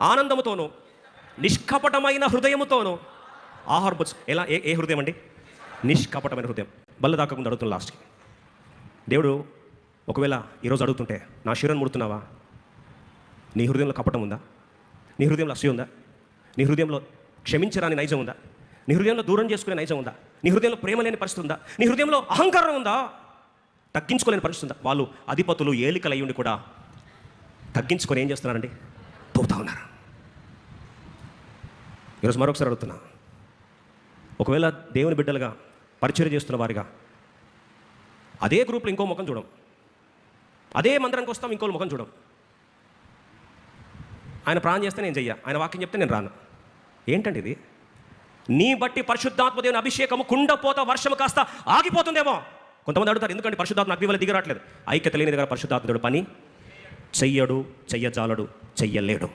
ఆనందముతోనూ నిష్కపటమైన హృదయముతోనూ ఆహారపు ఎలా ఏ హృదయం అండి? నిష్కపటమైన హృదయం. బల్ల దాకకుండా అడుగుతున్నా లాస్ట్కి. దేవుడు ఒకవేళ ఈరోజు అడుగుతుంటే, నా శరీరం ముడుతున్నావా? నీ హృదయంలో కపటం ఉందా? నీ హృదయంలో అసూయ ఉందా? నీ హృదయంలో క్షమించరాని నైజం ఉందా? నీ హృదయంలో దూరం చేసుకునే నైజం ఉందా? నీ హృదయంలో ప్రేమ లేని పరిస్థితి ఉందా? నీ హృదయంలో అహంకారం ఉందా? తగ్గించుకోలేని పరిస్థితి ఉందా? వాళ్ళు అధిపతులు, ఏలికలు అయ్యుండి కూడా తగ్గించుకొని ఏం చేస్తున్నారండి? పోతా ఉన్నారు. ఈరోజు మరొకసారి అడుగుతున్నా, ఒకవేళ దేవుని బిడ్డలుగా పరిచయం చేస్తున్న వారిగా అదే గ్రూప్లో ఇంకో ముఖం చూడం, అదే మందిరానికి వస్తాం ఇంకో ముఖం చూడం. ఆయన ప్రాణం చేస్తే నేను చెయ్య, ఆయన వాక్యం చెప్తే నేను రాను. ఏంటండి ఇది? నీ బట్టి పరిశుద్ధాత్మ దేవుని అభిషేకము కుండపోత వర్షము కాస్త ఆగిపోతుందేమో. కొంతమంది అడుగుతారు, ఎందుకంటే పరిశుద్ధాత్మ అగ్ని వల్ల దిగరాట్లేదు. ఐక్యత లేని దగ్గర పరిశుద్ధాత్మ దేవుడు పని చెయ్యడు, చెయ్యజాలడు, చెయ్యలేడు.